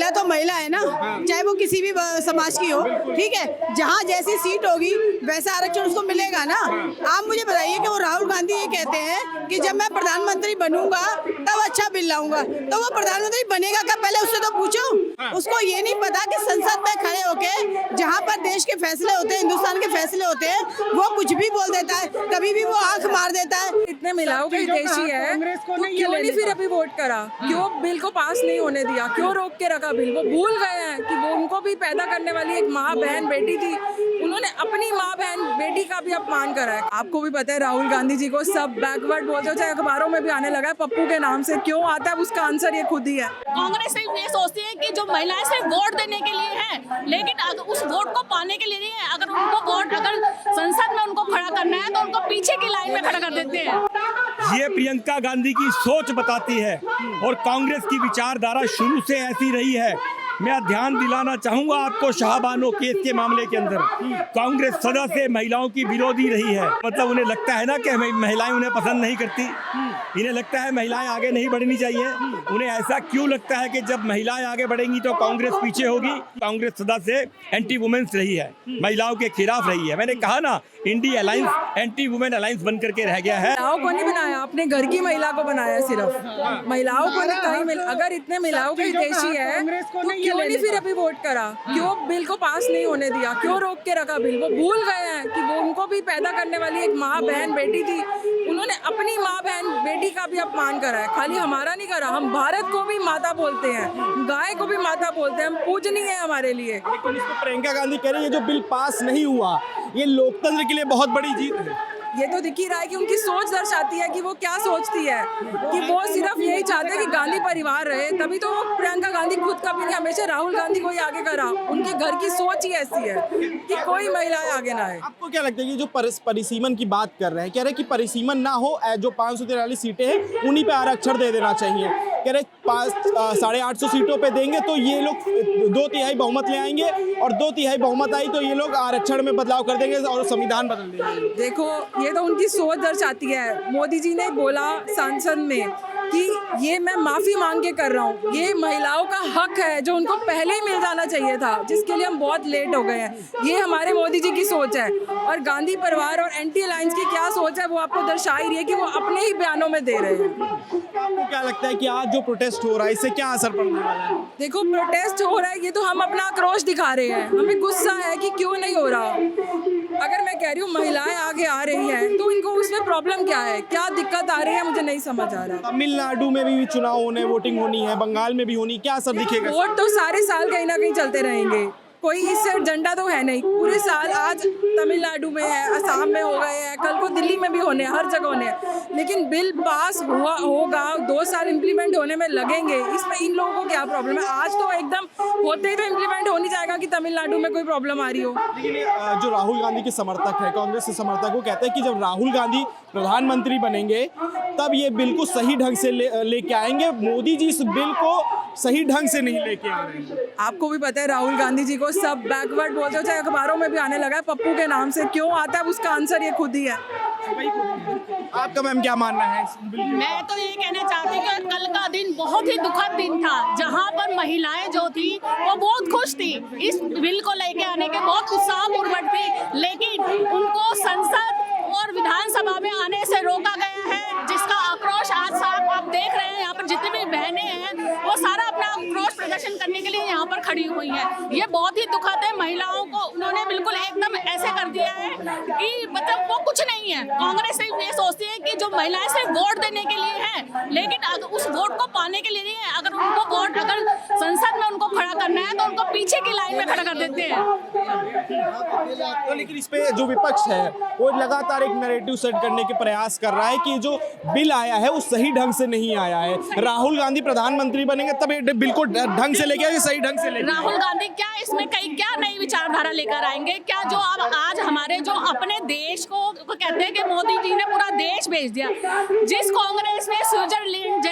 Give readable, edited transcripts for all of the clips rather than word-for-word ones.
महिला तो महिला है ना, चाहे वो किसी भी समाज की हो, ठीक है। जहाँ जैसी सीट होगी वैसा आरक्षण उसको मिलेगा ना। आप मुझे बताइए कि वो राहुल गांधी ये कहते हैं कि जब मैं प्रधानमंत्री बनूंगा तब अच्छा बिल लाऊंगा, तो वो प्रधानमंत्री बनेगा कब, पहले उससे तो पूछो। उसको ये नहीं पता कि संसद में खड़े होके जहाँ पर देश के फैसले होते हैं, हिंदुस्तान के फैसले होते हैं, वो कुछ भी बोल देता है, कभी भी वो आंख मार देता है। इतने मिलाओ के देशी है तो क्यों नहीं फिर अभी वोट करा, क्यों बिल को पास नहीं होने दिया, क्यों रोक के रखा बिल। वो भूल गए हैं कि वो उनको भी पैदा करने वाली एक माँ बहन बेटी थी, उन्होंने अपनी माँ बहन बेटी का भी अपमान करा है। आपको भी पता है राहुल गांधी जी को सब बैकवर्ड बोलते हो, चाहे अखबारों में भी आने लगा है पप्पू के नाम से। क्यों आता है उसका आंसर ये खुद ही है। कांग्रेस सिर्फ ये सोचती है कि जो महिलाएं सिर्फ वोट देने के लिए हैं, लेकिन अगर उस वोट को पाने के लिए नहीं है। अगर उनको वोट, अगर संसद में उनको खड़ा करना है तो उनको पीछे की लाइन में खड़ा कर देते हैं। ये प्रियंका गांधी की सोच बताती है और कांग्रेस की विचारधारा शुरू से ऐसी रही है। मैं ध्यान दिलाना चाहूंगा आपको, शाहबानो केस के मामले के अंदर कांग्रेस सदा से महिलाओं की विरोधी रही है। मतलब उन्हें लगता है ना कि महिलाएं उन्हें पसंद नहीं करती, इन्हें लगता है महिलाएं आगे नहीं बढ़नी चाहिए। उन्हें ऐसा क्यों लगता है कि जब महिलाएं आगे बढ़ेंगी तो कांग्रेस पीछे होगी? कांग्रेस सदा से एंटी वुमेन्स रही है, महिलाओं के खिलाफ रही है। मैंने कहा ना, India alliance anti women alliance बन करके रह गया है। महिलाओं को नहीं बनाया, अपने घर की महिला को बनाया सिर्फ। महिलाओं को नहीं कहीं अगर इतने महिलाओं के देशी है तो क्यों नहीं फिर अभी वोट करा, क्यों बिल को पास नहीं होने दिया, क्यों रोक के रखा बिल। वो भूल गए हैं कि वो उनको भी पैदा करने वाली एक माँ बहन बेटी थी, उन्होंने अपनी माँ बहन बेटी का भी अपमान करा है। खाली हमारा नहीं करा, हम भारत को भी माता बोलते हैं, गाय को भी माता बोलते हैं, हम पूजनीय है हमारे लिए। लेकिन इसको प्रियंका गांधी कह रही है जो बिल पास नहीं हुआ ये लोकतंत्र के लिए बहुत बड़ी जीत है। ये तो दिख ही रहा है कि उनकी सोच दर्शाती है कि वो क्या सोचती है, कि वो सिर्फ यही चाहते हैं कि गांधी परिवार रहे। तभी तो वो प्रियंका गांधी खुद का भी नहीं, हमेशा राहुल गांधी को ही आगे करा। उनके घर की सोच ही ऐसी है कि कोई महिलाएं आगे ना आए। आपको क्या लगता है कि जो परिसीमन की बात कर रहे हैं, कह रहे हैं कि परिसीमन ना हो, जो 543 सीटें हैं उन्हीं पे आरक्षण दे देना चाहिए। कह रहे 850 सीटों पे देंगे तो ये लोग 2/3 बहुमत ले आएंगे और 2/3 बहुमत आई तो ये लोग आरक्षण में बदलाव कर देंगे और संविधान बदल देंगे। देखो, ये तो उनकी सोच दर्शाती है। मोदी जी ने बोला संसद में कि ये मैं माफ़ी मांग के कर रहा हूँ, ये महिलाओं का हक है जो उनको पहले ही मिल जाना चाहिए था, जिसके लिए हम बहुत लेट हो गए हैं। ये हमारे मोदी जी की सोच है। और गांधी परिवार और एंटी अलायंस की क्या सोच है वो आपको दर्शा ही रही है कि वो अपने ही बयानों में दे रहे हैं। आपको क्या लगता है कि आज जो प्रोटेस्ट हो रहा है इससे क्या असर पड़ने वाला है? देखो, प्रोटेस्ट हो रहा है, ये तो हम अपना आक्रोश दिखा रहे हैं। हमें गुस्सा है कि क्यों नहीं हो रहा। अगर मैं कह रही हूँ महिलाएं आगे आ रही हैं तो इनको उसमें प्रॉब्लम क्या है, क्या दिक्कत आ रही है, मुझे नहीं समझ आ रहा। तमिलनाडु में भी चुनाव होने, वोटिंग होनी है, बंगाल में भी होनी, क्या असर दिखेगा? वोट तो सारे साल कहीं ना कहीं चलते रहेंगे, कोई इससे एजेंडा तो है नहीं। पूरे साल आज तमिलनाडु में है, असम में हो गए हैं, कल को दिल्ली में भी होने, हर जगह होने। लेकिन बिल पास होगा, 2 साल इम्प्लीमेंट होने में लगेंगे। इसमें इन लोगों को क्या प्रॉब्लम है? आज तो एकदम होते ही तो इम्प्लीमेंट हो नहीं जाएगा कि तमिलनाडु में कोई प्रॉब्लम आ रही हो। लेकिन जो राहुल गांधी के समर्थक है, कांग्रेस के समर्थक, वो कहते हैं कि जब राहुल गांधी प्रधानमंत्री बनेंगे तब ये बिल को सही ढंग से लेके आएंगे। मोदी जी इस बिल को सही ढंग से नहीं लेके आ रहे हैं। आपको भी पता है राहुल गांधी जी को सब बैकवर्ड बोलते हो, चाहे अखबारों में भी आने लगा है पप्पू के नाम से। क्यों आता है उसका आंसर ये खुद ही है। आपका मैम क्या मानना है? मैं तो ये कहना चाहती हूँ कि कल का दिन बहुत ही दुखद दिन था, जहाँ पर महिलाएं जो थी वो बहुत खुश थी, इस बिल को लेके आने के बहुत उत्साहपूर्वक थी। लेकिन उनको संसद और विधानसभा में आने से रोका गया है, जिसका आक्रोश आज साफ आप देख रहे हैं। यहाँ पर जितनी भी बहनें हैं वो सारा अपना आक्रोश प्रदर्शन करने के लिए यहाँ पर खड़ी हुई हैं। ये बहुत ही दुखद है। महिलाओं को उन्होंने बिल्कुल एकदम ऐसे कर दिया है कि मतलब वो कुछ नहीं है। कांग्रेस सिर्फ ये सोचती है कि जो महिलाएं सिर्फ वोट देने के लिए हैं, लेकिन अगर उस वोट को पाने के लिए नहीं है। अगर उनको वोट, अगर संसद में उनको खड़ा करना है तो उनको पीछे की लाइन में खड़ा कर देते हैं। तो लेकिन इस पे जो विपक्ष है वो लगातार एक नैरेटिव सेट करने के प्रयास कर रहा है कि जो बिल आया है वो सही ढंग से नहीं आया है। राहुल गांधी प्रधानमंत्री बनेंगे तब ये बिल को ढंग से लेके आएंगे, सही ढंग से लेके। राहुल गांधी क्या इसमें कई क्या नई विचारधारा लेकर आएंगे? क्या जो अब आज हमारे जो अपने देश को कहते हैं कि मोदी जी ने पूरा देश भेज दिया। जिस कांग्रेस ने स्विट्जरलैंड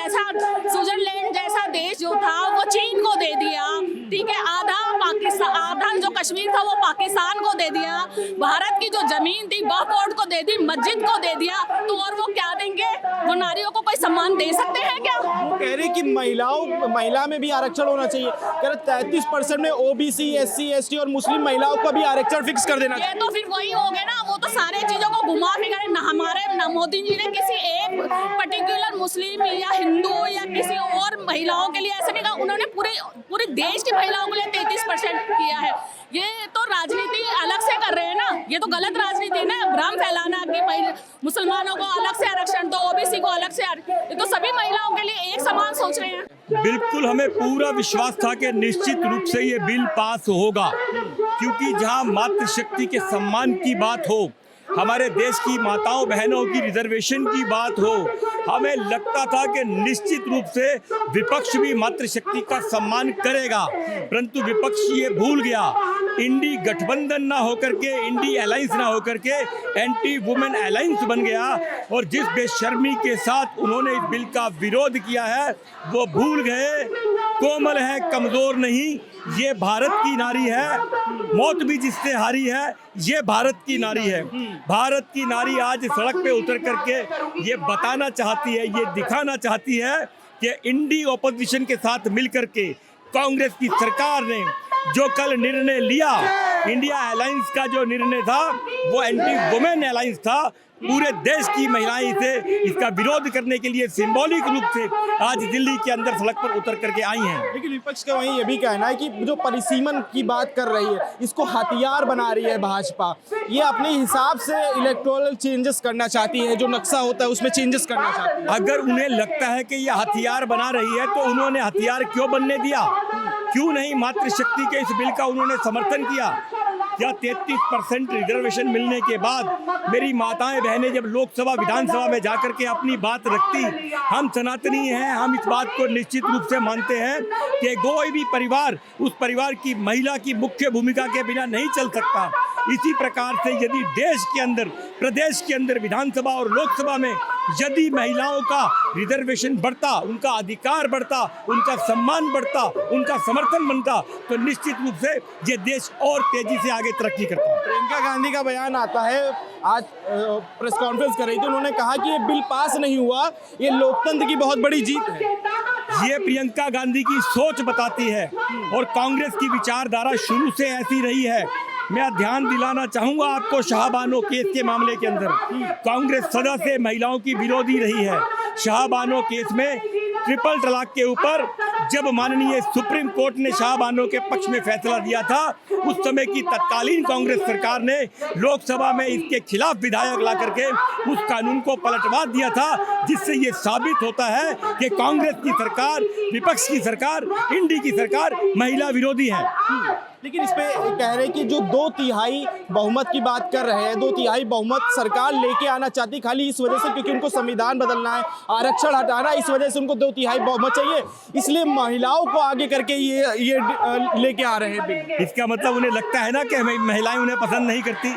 जैसा देश जो था वो चीन को दे दिया, ठीक है, आधा पाकिस्तान, आधा जो कश्मीर था वो पाकिस्तान को दे दिया। भारत की जो जमीन थी वह बोर्ड को दे दी, मस्जिद को दे दिया, तो और वो क्या देंगे? वो नारियों को कोई सम्मान दे सकते हैं क्या? वो कह रहे कि महिला में भी आरक्षण होना चाहिए। कह रहे 33% में ओबीसी, एससी, एसटी और मुस्लिम महिलाओं को भी आरक्षण फिक्स कर देना चाहिए। ये तो फिर वही हो गया ना, वो तो सारे चीजों को घुमा फिरा हमारे मोदी जी ने किसी एक पर्टिकुलर मुस्लिम या हिंदू या किसी और महिलाओं के लिए ऐसा नहीं कहा, उन्होंने पूरे देश की महिलाओं के लिए 33% किया है। ये तो राजनीति अलग से कर रहे हैं ना, ये तो गलत राजनीति है ना, भ्रम फैलाना कि मुसलमानों को अलग से आरक्षण दो, ओबीसी को अलग से ये तो सभी महिलाओं के लिए एक समान सोच रहे हैं। बिल्कुल हमें पूरा विश्वास था कि निश्चित रूप से ये बिल पास होगा, क्योंकि जहां मातृशक्ति के सम्मान की बात हो, हमारे देश की माताओं बहनों की रिजर्वेशन की बात हो, हमें लगता था कि निश्चित रूप से विपक्ष भी मातृशक्ति का सम्मान करेगा, परंतु विपक्ष ये भूल गया। इंडी गठबंधन ना होकर के, इंडी अलायंस ना होकर के एंटी वुमेन अलायंस बन गया, और जिस बेशर्मी के साथ उन्होंने इस बिल का विरोध किया है वो भूल गए कोमल है, कमजोर नहीं, ये भारत की नारी है, मौत भी जिससे हारी है ये भारत की नारी है। भारत की नारी आज सड़क पे उतर करके ये बताना चाहती है, ये दिखाना चाहती है कि इंडी ऑपोजिशन के साथ मिलकर के कांग्रेस की सरकार ने जो कल निर्णय लिया, इंडिया अलायंस का जो निर्णय था वो एंटी वुमेन अलायंस था। पूरे देश की महिलाएं इसे इसका विरोध करने के लिए सिंबॉलिक रूप से आज दिल्ली के अंदर सड़क पर उतर करके आई हैं। लेकिन विपक्ष का वहीं ये भी कहना है कि जो परिसीमन की बात कर रही है इसको हथियार बना रही है भाजपा, ये अपने हिसाब से इलेक्टोरल चेंजेस करना चाहती है, जो नक्शा होता है उसमें चेंजेस करना चाहती है। अगर उन्हें लगता है कि ये हथियार बना रही है तो उन्होंने हथियार क्यों बनने दिया? क्यों नहीं मातृशक्ति के इस बिल का उन्होंने समर्थन किया? क्या 33% रिजर्वेशन मिलने के बाद मेरी माताएं बहनें जब लोकसभा विधानसभा में जाकर के अपनी बात रखती, हम सनातनी हैं, हम इस बात को निश्चित रूप से मानते हैं कि कोई भी परिवार उस परिवार की महिला की मुख्य भूमिका के बिना नहीं चल सकता। इसी प्रकार से यदि देश के अंदर, प्रदेश के अंदर विधानसभा और लोकसभा में यदि महिलाओं का रिजर्वेशन बढ़ता, उनका अधिकार बढ़ता, उनका सम्मान बढ़ता, उनका समर्थन बनता, तो निश्चित रूप से ये देश और तेजी से आगे तरक्की करता। प्रियंका गांधी का बयान आता है, आज प्रेस कॉन्फ्रेंस कर रही थी, उन्होंने कहा कि ये बिल पास नहीं हुआ, ये लोकतंत्र की बहुत बड़ी जीत है। ये प्रियंका गांधी की सोच बताती है और कांग्रेस की विचारधारा शुरू से ऐसी रही है। मैं ध्यान दिलाना चाहूंगा आपको, शाहबानो केस के मामले के अंदर कांग्रेस सदा से महिलाओं की विरोधी रही है। शाहबानो केस में ट्रिपल तलाक के ऊपर जब माननीय सुप्रीम कोर्ट ने शाहबानो के पक्ष में फैसला दिया था, उस समय की तत्कालीन कांग्रेस सरकार ने लोकसभा में इसके खिलाफ विधायक ला करके उस कानून को पलटवा दिया था, जिससे ये साबित होता है कि कांग्रेस की सरकार, विपक्ष की सरकार, इंडी की सरकार महिला विरोधी है। लेकिन इस पे कह रहे हैं कि जो 2/3 बहुमत की बात कर रहे हैं, 2/3 बहुमत सरकार लेके आना चाहती खाली इस वजह से क्योंकि उनको संविधान बदलना है, आरक्षण हटाना, इस वजह से उनको 2/3 बहुमत चाहिए, इसलिए महिलाओं को आगे करके ये लेके आ रहे हैं बिल। इसका मतलब उन्हें लगता है ना कि महिलाएं उन्हें पसंद नहीं करती,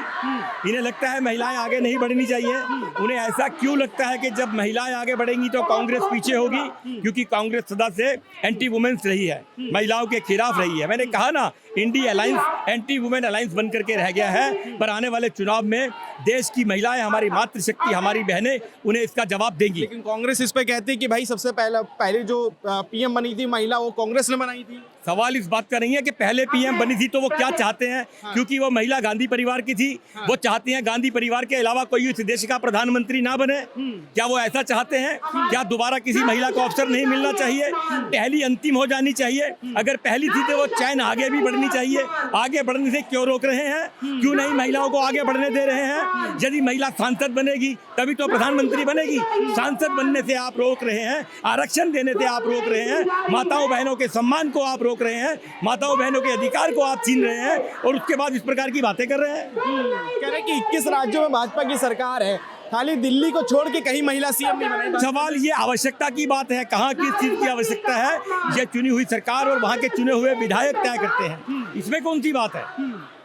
इन्हें लगता है महिलाएं आगे नहीं बढ़नी चाहिए। उन्हें ऐसा क्यों लगता है कि जब महिलाएं आगे बढ़ेंगी तो कांग्रेस पीछे होगी? क्योंकि कांग्रेस सदा से एंटी वुमेन्स रही है, महिलाओं के खिलाफ रही है। मैंने कहा ना, INDI alliance anti women alliance बन करके रह गया है, पर आने वाले चुनाव में देश की महिलाएं, हमारी मातृशक्ति, हमारी बहनें उन्हें इसका जवाब देंगी। लेकिन कांग्रेस इस पे कहती है कि भाई सबसे पहले जो पीएम बनी थी महिला, वो कांग्रेस ने बनाई थी। सवाल इस बात का नहीं है कि पहले पीएम बनी थी तो वो क्या चाहते हैं, क्योंकि वो महिला गांधी परिवार की थी, वो चाहती हैं गांधी परिवार के अलावा कोई इस देश का प्रधानमंत्री ना बने। क्या वो ऐसा चाहते हैं? क्या दोबारा किसी महिला को अवसर नहीं मिलना चाहिए? पहली अंतिम हो जानी चाहिए? अगर पहली थी तो वो चैन आगे भी बढ़नी चाहिए। आगे बढ़ने से क्यों रोक रहे हैं? क्यों नहीं महिलाओं को आगे बढ़ने दे रहे हैं? यदि महिला सांसद बनेगी तभी तो प्रधानमंत्री बनेगी। सांसद बनने से आप रोक रहे हैं, आरक्षण देने से आप रोक रहे हैं, माताओं बहनों के सम्मान को आप रोक रहे हैं, माताओं बहनों के अधिकार को आप छीन रहे हैं, और उसके बाद इस प्रकार की बातें कर रहे हैं। कह रहे कि 21 राज्यों में भाजपा की सरकार है, खाली दिल्ली को छोड़ के कहीं महिला सीएम नहीं बनाई। सवाल ये आवश्यकता की बात है, कहाँ किस चीज की आवश्यकता है, ये चुनी हुई सरकार और वहाँ के चुने हुए विधायक तय करते हैं। इसमें कौन सी बात है?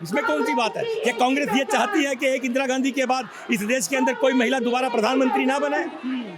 इसमें कौन सी बात है? क्या कांग्रेस ये चाहती है कि एक इंदिरा गांधी के बाद इस देश के अंदर कोई महिला दोबारा प्रधानमंत्री ना बने?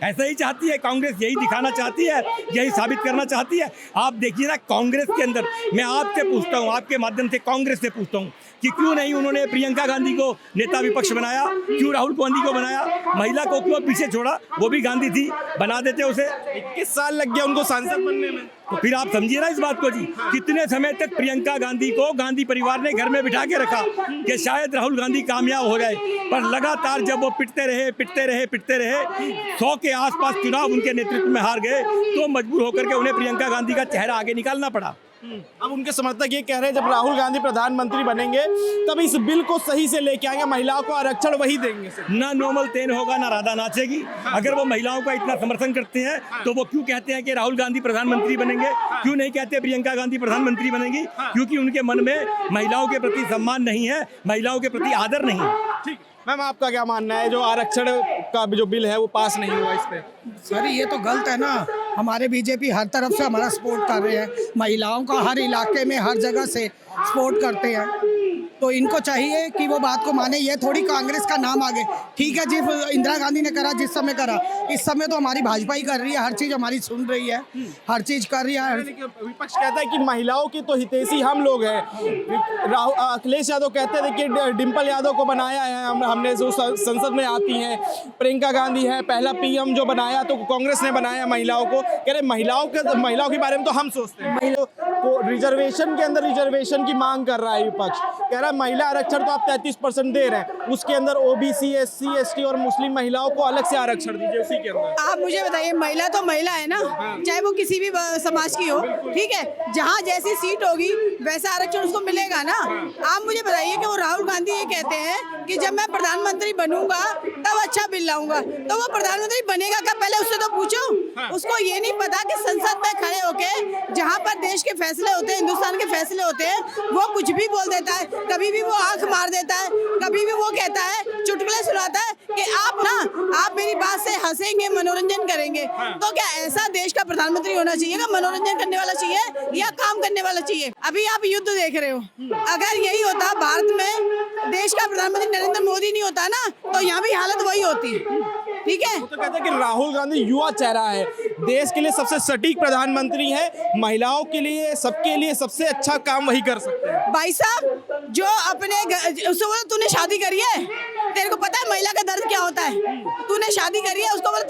ऐसा ही चाहती है कांग्रेस, यही दिखाना चाहती है, यही साबित करना चाहती है। आप देखिए ना कांग्रेस के अंदर, मैं आपसे पूछता हूँ, आपके माध्यम से कांग्रेस से पूछता हूँ कि क्यों नहीं उन्होंने प्रियंका गांधी को नेता विपक्ष बनाया, क्यों राहुल गांधी को बनाया, महिला को क्यों पीछे छोड़ा, वो भी गांधी थी, बना देते उसे। 21 साल लग गया उनको सांसद बनने में। तो फिर आप समझिए ना इस बात को जी, कितने समय तक प्रियंका गांधी को गांधी परिवार ने घर में बिठा के रखा कि शायद राहुल गांधी कामयाब हो जाए, पर लगातार जब वो पिटते रहे 100 के आसपास चुनाव उनके नेतृत्व में हार गए, तो मजबूर होकर के उन्हें प्रियंका गांधी का चेहरा आगे निकालना पड़ा। अब उनके समर्थक ये कह रहे हैं जब राहुल गांधी प्रधानमंत्री बनेंगे तब इस बिल को सही से लेके आएंगे, महिलाओं को आरक्षण वही देंगे। ना नोमल तेन होगा ना राधा नाचेगी। अगर वो महिलाओं का इतना समर्थन करते हैं तो वो क्यों कहते हैं कि राहुल गांधी प्रधानमंत्री बनेंगे, क्यों नहीं कहते प्रियंका गांधी प्रधानमंत्री बनेंगी? क्योंकि उनके मन में महिलाओं के प्रति सम्मान नहीं है, महिलाओं के प्रति आदर नहीं है। ठीक मैम, आपका क्या मानना है जो आरक्षण का जो बिल है वो पास नहीं हुआ इस पे? सर ये तो गलत है ना। हमारे बीजेपी हर तरफ से हमारा सपोर्ट कर रहे हैं, महिलाओं का हर इलाके में हर जगह से सपोर्ट करते हैं, तो इनको चाहिए कि वो बात को माने। ये थोड़ी कांग्रेस का नाम आगे, ठीक है जी, इंदिरा गांधी ने करा जिस समय करा, इस समय तो हमारी भाजपा ही कर रही है, हर चीज़ हमारी सुन रही है, हर चीज़ कर रही है। विपक्ष कहता है कि महिलाओं की तो हितैषी हम लोग हैं। अखिलेश यादव कहते थे कि डिम्पल यादव को बनाया है हमने, जो संसद में आती हैं, प्रियंका गांधी है, पहला पीएम जो बनाया तो कांग्रेस ने बनाया महिलाओं को। कह रहे महिलाओं के बारे में तो हम सोचते हैं। को रिजर्वेशन के अंदर रिजर्वेशन की मांग कर रहा है विपक्ष, कह रहा है महिला आरक्षण तो आप 33% दे रहे हैं, उसके अंदर ओबीसी, एससी, एसटी और मुस्लिम महिलाओं को अलग से आरक्षण दीजिए उसी के अंदर। आप मुझे बताइए, महिला तो महिला है ना, चाहे वो किसी भी समाज की हो, ठीक है, जहाँ जैसी सीट होगी वैसा आरक्षण उसको मिलेगा ना। आप मुझे बताइए कि वो राहुल गांधी ये कहते हैं कि जब मैं प्रधानमंत्री बनूंगा तब अच्छा बिल लाऊंगा, तो वो प्रधानमंत्री बनेगा कब, पहले उससे तो पूछो। उसको ये नहीं पता कि संसद में खड़े होके जहाँ पर देश के फैसले होते हैं, हिंदुस्तान के फैसले होते हैं, वो कुछ भी बोल देता है, कभी भी वो आंख मार देता है, कभी भी वो कहता है, चुटकुले सुनाता है कि आप मेरी बात से हंसेंगे, मनोरंजन करेंगे। तो क्या ऐसा देश का प्रधानमंत्री होना चाहिए क्या? मनोरंजन करने वाला चाहिए या काम करने वाला चाहिए? अभी आप युद्ध देख रहे हो, अगर यही होता भारत में, देश का प्रधानमंत्री नरेंद्र मोदी नहीं होता ना, तो यहाँ भी हालत वही होती। ठीक है, तो कहते हैं कि राहुल गांधी युवा चेहरा है, देश के लिए सबसे सटीक प्रधानमंत्री है, महिलाओं के लिए, सबके लिए सबसे अच्छा काम वही कर सकते हैं। भाई साहब, जो अपने उससे बोला तूने शादी करी है, तेरे को पता है महिला का दर्द क्या होता है? तूने शादी करी है, उसको बोला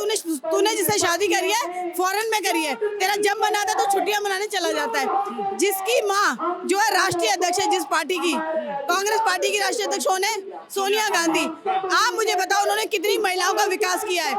तूने जिससे शादी करी है फॉरेन में करी है, तेरा जब मन आता है तो छुट्टियां मनाने चला जाता है। जिसकी माँ जो है राष्ट्रीय अध्यक्ष है जिस पार्टी की, कांग्रेस पार्टी की राष्ट्रीय अध्यक्ष कौन है? सोनिया गांधी। आप मुझे बताओ उन्होंने कितनी महिलाओं का विकास किया है?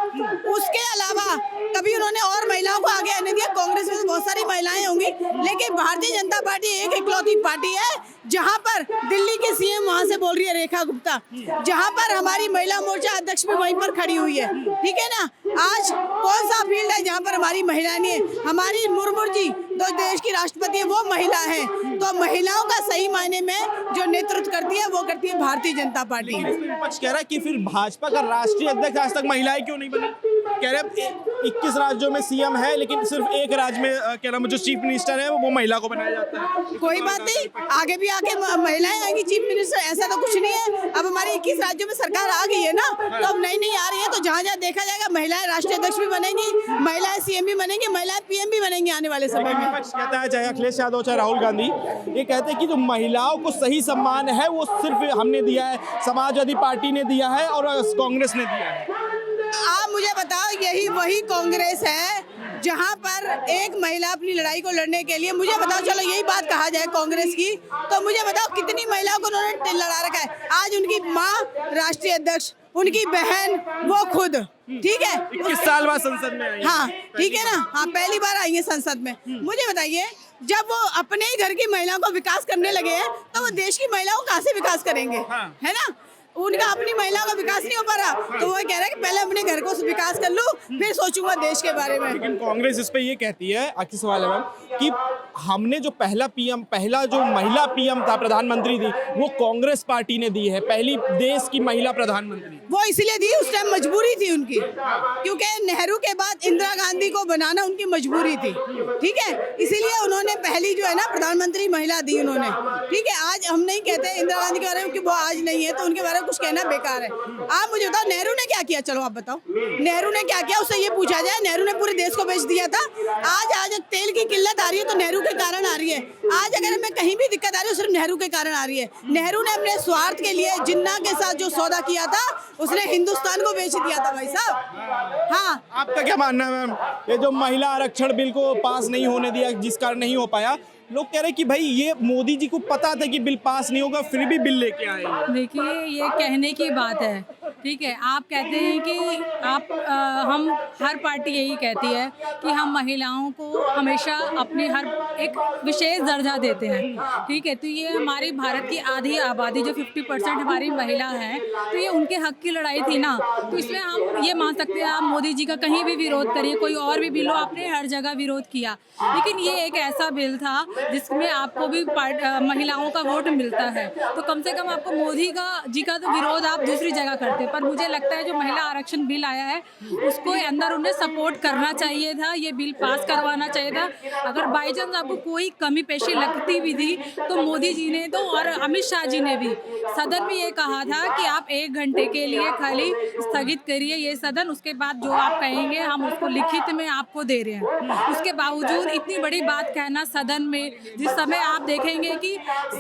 उसके अलावा कभी उन्होंने और महिलाओं को आगे आने दिया? कांग्रेस में बहुत सारी महिलाएं होंगी, लेकिन भारतीय जनता पार्टी एक इकलौती पार्टी है जहां पर दिल्ली के सीएम वहां से बोल रही है रेखा गुप्ता, जहां पर हमारी महिला मोर्चा अध्यक्ष भी वहीं पर खड़ी हुई है। ठीक है ना, आज कौन सा फील्ड है जहां पर हमारी महिला नहीं है? हमारी मुर्मू जी जो देश की राष्ट्रपति है वो महिला है, तो महिलाओं का सही मायने में जो नेतृत्व करती है वो करती है भारतीय जनता पार्टी। विपक्ष कह रहा है कि फिर भाजपा का राष्ट्रीय अध्यक्ष आज तक महिलाएं क्यों नहीं बनी? कह रहे 21 राज्यों में सीएम है, लेकिन सिर्फ एक राज्य में कह रहा जो चीफ मिनिस्टर है वो महिला को बनाया जाता है। कोई बात नहीं, आगे भी आके महिलाएं आएंगी चीफ मिनिस्टर, ऐसा तो कुछ नहीं है। अब हमारी 21 राज्यों में सरकार आ गई है ना, तो अब नई नई आ रही है, तो जहाँ जहाँ देखा जाएगा महिलाएं राष्ट्रीय अध्यक्ष भी बनेंगी, महिलाएं सीएम भी बनेंगी, महिलाएं पीएम भी बनेंगी आने वाले समय में। विपक्ष कहता है, चाहे अखिलेश यादव चाहे राहुल गांधी, ये कहते हैं कि जो महिलाओं को सही सम्मान है वो सिर्फ हमने दिया है, समाजवादी पार्टी ने दिया है और कांग्रेस ने दिया है। आप मुझे बताओ, यही वही कांग्रेस है जहां पर एक महिला अपनी लड़ाई को लड़ने के लिए, मुझे बताओ, चलो यही बात कहा जाए कांग्रेस की, तो मुझे बताओ कितनी महिलाओं को उन्होंने लड़ा रखा है? आज उनकी माँ राष्ट्रीय अध्यक्ष, उनकी बहन, वो खुद, ठीक है, 21 साल बाद संसद में आई। हाँ ठीक है ना, हाँ पहली बार आई है संसद में। मुझे बताइए, जब वो अपने ही घर की महिलाओं को विकास करने लगे हैं, तो वो देश की महिलाओं को कहाँ से विकास करेंगे? है ना, उनका अपनी महिलाओं का विकास नहीं हो पा रहा, तो वो कह रहा है कि पहले अपने घर को विकास कर लूं, फिर सोचूंगा देश के बारे में। लेकिन कांग्रेस इस पे ये कहती है, आखिरी सवाल है मैम, कि हमने जो पहला जो महिला पीएम था, प्रधानमंत्री थी, वो कांग्रेस पार्टी ने दी है, पहली देश की महिला प्रधानमंत्री। वो इसलिए दी, उस टाइम मजबूरी थी उनकी, क्योंकि नेहरू के बाद इंदिरा गांधी को बनाना उनकी मजबूरी थी। ठीक है, इसीलिए उन्होंने पहली जो है ना प्रधानमंत्री महिला दी उन्होंने। ठीक है, आज हम नहीं कहते इंदिरा गांधी के बारे में कि वो आज नहीं है, तो उनके बारे में कुछ कहना बेकार है। आप मुझे बताओ नेहरू ने क्या किया, चलो आप बताओ नेहरू ने क्या किया, उससे ये पूछा जाए। नेहरू ने पूरे देश को बेच दिया था। आज तेल की किल्लत आ रही है तो नेहरू के कारण आ रही है। आज अगर हमें कहीं भी दिक्कत आ रही है सिर्फ नेहरू के कारण आ रही है। नेहरू ने अपने स्वार्थ के लिए जिन्ना के साथ जो सौदा किया था उसने हिंदुस्तान को बेच दिया था भाई साहब। हाँ, आपका क्या मानना है मैम, ये जो महिला आरक्षण बिल को पास नहीं होने दिया जिस कारण नहीं हो पाया, लोग कह रहे हैं कि भाई ये मोदी जी को पता था कि बिल पास नहीं होगा फिर भी बिल लेके आए। देखिए ये कहने की बात है, ठीक है। आप कहते हैं कि हम हर पार्टी यही कहती है कि हम महिलाओं को हमेशा अपनी हर एक विशेष दर्जा देते हैं, ठीक है। तो ये हमारी भारत की आधी आबादी जो 50% हमारी महिला हैं, तो ये उनके हक की लड़ाई थी ना। तो इसमें हम ये मान सकते हैं आप मोदी जी का कहीं भी विरोध करिए, कोई और भी बिल हो, आपने हर जगह विरोध किया, लेकिन ये एक ऐसा बिल था जिसमें आपको भी महिलाओं का वोट मिलता है। तो कम से कम आपको मोदी जी का तो विरोध आप दूसरी जगह करते, पर मुझे लगता है जो महिला आरक्षण बिल आया है उसको अंदर उन्हें सपोर्ट करना चाहिए था, ये बिल पास करवाना चाहिए था। अगर बाई चांस आपको कोई कमी पेशी लगती भी थी तो मोदी जी ने तो और अमित शाह जी ने भी सदन में ये कहा था कि आप 1 घंटे के लिए खाली स्थगित करिए ये सदन, उसके बाद जो आप कहेंगे हम उसको लिखित में आपको दे रहे हैं। उसके बावजूद इतनी बड़ी बात कहना सदन में, जिस समय आप देखेंगे कि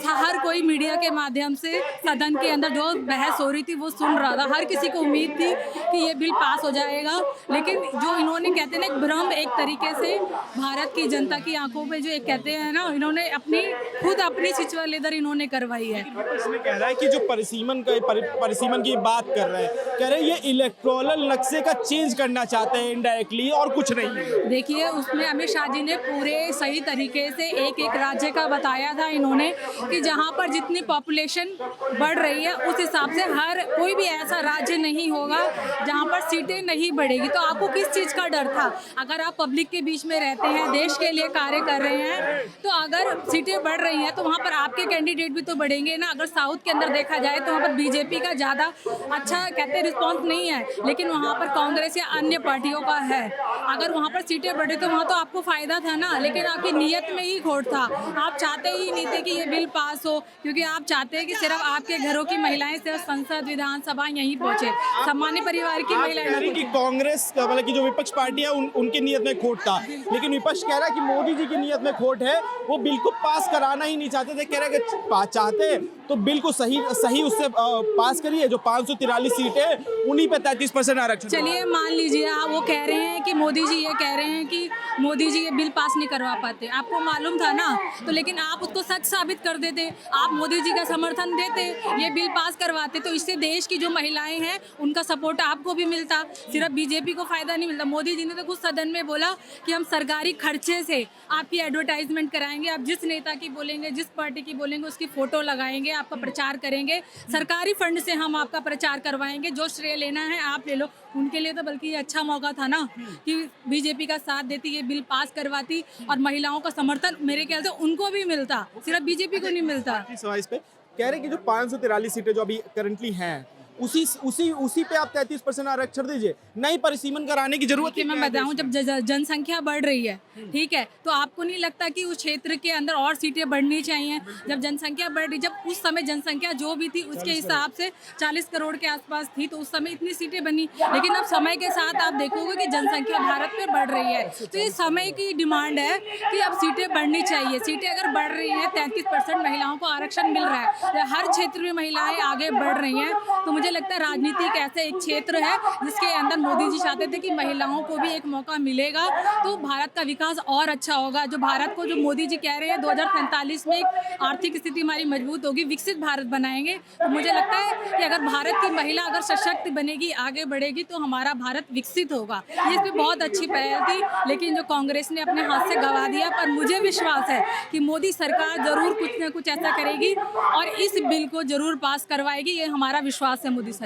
हर कोई मीडिया के माध्यम से सदन के अंदर जो बहस हो रही थी वो सुन रहा था, हर किसी को उम्मीद थी कि ये बिल पास हो जाएगा, लेकिन जो इन्होंने कहते हैं ना एक भ्रम एक तरीके से भारत की जनता की आंखों में जो एक कहते हैं ना, इन्होंने खुद अपनी सिचुएशन लेदर इन्होंने करवाई है। इसमें कह रहा है कि जो परिसीमन की बात कर रहे हैं, कह रहे हैं ये इलेक्टोरल नक्शे का चेंज करना चाहते हैं इनडायरेक्टली और कुछ नहीं। देखिए उसमें अमित शाह जी ने पूरे सही तरीके से एक राज्य का बताया था इन्होंने कि जहाँ पर जितनी पॉपुलेशन बढ़ रही है उस हिसाब से हर कोई भी ऐसा राज्य नहीं होगा जहाँ पर सीटें नहीं बढ़ेगी। तो आपको किस चीज़ का डर था? अगर आप पब्लिक के बीच में रहते हैं, देश के लिए कार्य कर रहे हैं, तो अगर सीटें बढ़ रही हैं तो वहाँ पर आपके कैंडिडेट भी तो बढ़ेंगे ना। अगर साउथ के अंदर देखा जाए तो वहाँ पर बीजेपी का ज़्यादा अच्छा कहते हैं रिस्पॉन्स नहीं है, लेकिन वहाँ पर कांग्रेस या अन्य पार्टियों का है। अगर वहाँ पर सीटें बढ़े तो वहाँ तो आपको फ़ायदा था ना, लेकिन आपकी नीयत में ही खोट था। आप चाहते ही नहीं थे कि ये बिल पास हो, क्योंकि आप चाहते हैं कि सिर्फ आपके घरों की महिलाएं सिर्फ संसद विधानसभा यहीं पहुंचे, सामान्य परिवार की महिलाएं। कि कांग्रेस मतलब कि जो विपक्ष पार्टी है उनकी नीयत में खोट था, लेकिन विपक्ष कह रहा है कि मोदी जी की नीयत में खोट है, वो बिल को पास कराना ही नहीं चाहते थे। कह रहे हैं कि चाहते तो बिल को सही उससे पास करिए, जो 543 सीटें उन्हीं पे 33% आरक्षण। चलिए मान लीजिए वो कह रहे हैं कि मोदी जी ये कह रहे हैं कि मोदी जी ये बिल पास नहीं करवा पाते, आपको मालूम था ना, तो लेकिन आप उसको सच साबित कर देते, आप मोदी जी का समर्थन देते, ये बिल पास करवाते, तो इससे देश की जो महिलाएं हैं उनका सपोर्ट आपको भी मिलता, सिर्फ बीजेपी को फायदा नहीं मिलता। मोदी जी ने तो खुद सदन में बोला कि हम सरकारी खर्चे से आपकी एडवर्टाइजमेंट कराएंगे, आप जिस नेता की बोलेंगे, जिस पार्टी की बोलेंगे उसकी फोटो लगाएंगे, आपका प्रचार करेंगे, सरकारी फंड से हम आपका प्रचार करवाएंगे, जो श्रेय लेना है आप ले लो। उनके लिए तो बल्कि ये अच्छा मौका था ना कि बीजेपी का साथ देती, ये बिल पास करवाती और महिलाओं का समर्थन मेरे ख्याल से उनको भी मिलता, सिर्फ बीजेपी को नहीं मिलता। इस पे कह रहे हैं कि जो 543 सीटें जो अभी करंटली हैं उसी पे आप 33% आरक्षण दीजिए, नहीं परिसीमन कराने की जरूरत है। मैं बताऊं, जब जनसंख्या बढ़ रही है, ठीक है, तो आपको नहीं लगता कि उस क्षेत्र के अंदर और सीटें बढ़नी चाहिए? जब जनसंख्या बढ़ रही, जब उस समय जनसंख्या जो भी थी उसके हिसाब से 40 करोड़ के आसपास थी, तो उस समय इतनी सीटें बनी, लेकिन अब समय के साथ आप देखोगे कि जनसंख्या भारत में बढ़ रही है, तो ये समय की डिमांड है कि अब सीटें बढ़नी चाहिए। सीटें अगर बढ़ रही हैं, 33% महिलाओं को आरक्षण मिल रहा है, हर क्षेत्र में महिलाएं आगे बढ़ रही हैं, तो मुझे लगता है राजनीति एक ऐसा एक क्षेत्र है जिसके अंदर मोदी जी चाहते थे कि महिलाओं को भी एक मौका मिलेगा तो भारत का विकास और अच्छा होगा। जो भारत को जो मोदी जी कह रहे हैं 2045 में एक आर्थिक स्थिति हमारी मजबूत होगी, विकसित भारत बनाएंगे, तो मुझे लगता है कि अगर भारत की महिला अगर सशक्त बनेगी, आगे बढ़ेगी, तो हमारा भारत विकसित होगा। ये इसमें बहुत अच्छी पहल थी, लेकिन जो कांग्रेस ने अपने हाथ से गंवा दिया। पर मुझे विश्वास है कि मोदी सरकार जरूर कुछ न कुछ ऐसा करेगी और इस बिल को जरूर पास करवाएगी, ये हमारा विश्वास है मोदी सरकार।